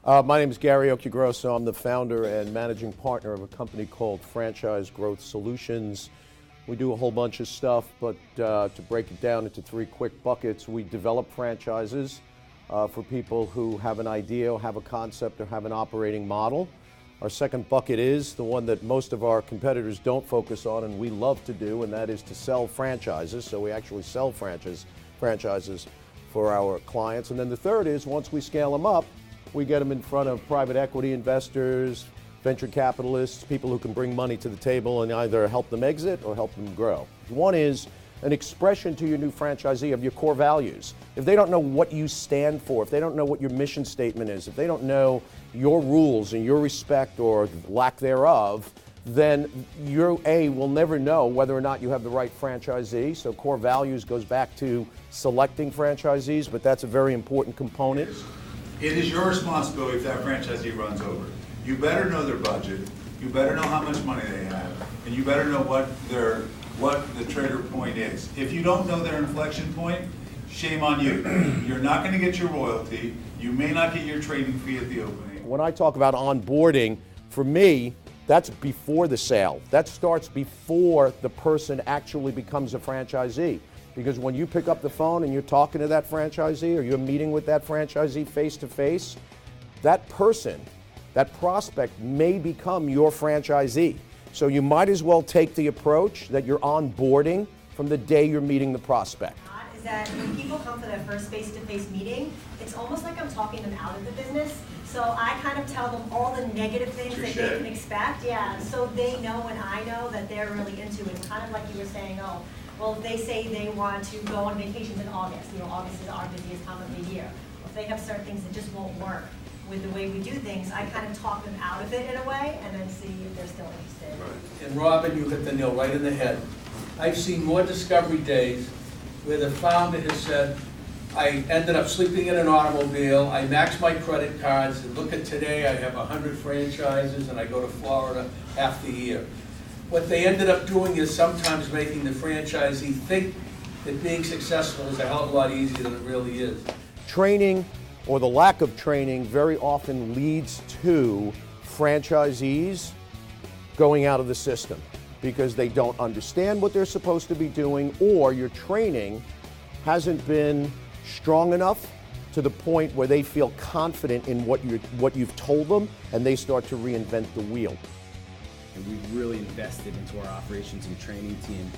My name is Gary Occhiogrosso. I'm the founder and managing partner of a company called Franchise Growth Solutions. We do a whole bunch of stuff, but to break it down into three quick buckets, we develop franchises for people who have an idea or have a concept or have an operating model. Our second bucket is the one that most of our competitors don't focus on and we love to do, and that is to sell franchises. So we actually sell franchises for our clients. And then the third is once we scale them up, we get them in front of private equity investors, venture capitalists, people who can bring money to the table and either help them exit or help them grow. One is an expression to your new franchisee of your core values. If they don't know what you stand for, if they don't know what your mission statement is, if they don't know your rules and your respect or lack thereof, then you will never know whether or not you have the right franchisee. So core values goes back to selecting franchisees, but that's a very important component. It is your responsibility if that franchisee runs over. You better know their budget, you better know how much money they have, and you better know what the trigger point is. If you don't know their inflection point, shame on you. You're not going to get your royalty. You may not get your trading fee at the opening. When I talk about onboarding, for me, that's before the sale. That starts before the person actually becomes a franchisee. Because when you pick up the phone and you're talking to that franchisee or you're meeting with that franchisee face to face, that person, that prospect may become your franchisee. So you might as well take the approach that you're onboarding from the day you're meeting the prospect. Is that when people come for their first face-to-face meeting, it's almost like I'm talking them out of the business. So I kind of tell them all the negative things that they can expect. Yeah, so they know and I know that they're really into it. Kind of like you were saying, oh, well, if they say they want to go on vacations in August, August is our busiest time of the year. If they have certain things that just won't work with the way we do things, I kind of talk them out of it in a way and then see if they're still interested. Right. And Robyn, you hit the nail right in the head. I've seen more discovery days where the founder has said, I ended up sleeping in an automobile, I maxed my credit cards, and look at today, I have 100 franchises and I go to Florida half the year. What they ended up doing is sometimes making the franchisee think that being successful is a hell of a lot easier than it really is. Training or the lack of training very often leads to franchisees going out of the system because they don't understand what they're supposed to be doing, or your training hasn't been strong enough to the point where they feel confident in what you've told them and they start to reinvent the wheel. And we've really invested into our operations and training team,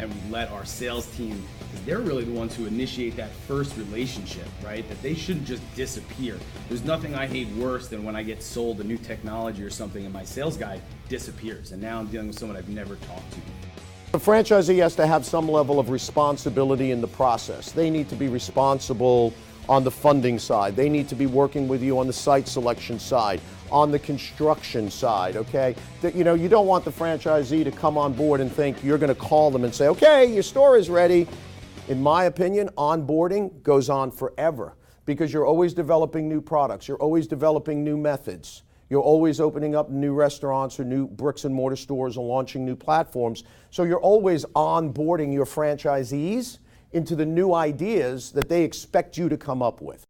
and we let our sales team, because they're really the ones who initiate that first relationship, right? That they shouldn't just disappear. There's nothing I hate worse than when I get sold a new technology or something and my sales guy disappears, and now I'm dealing with someone I've never talked to. The franchisee has to have some level of responsibility in the process. They need to be responsible on the funding side. They need to be working with you on the site selection side, on the construction side, okay? You don't want the franchisee to come on board and think you're going to call them and say, okay, your store is ready. In my opinion, onboarding goes on forever because you're always developing new products. You're always developing new methods. You're always opening up new restaurants or new bricks and mortar stores and launching new platforms. So you're always onboarding your franchisees into the new ideas that they expect you to come up with.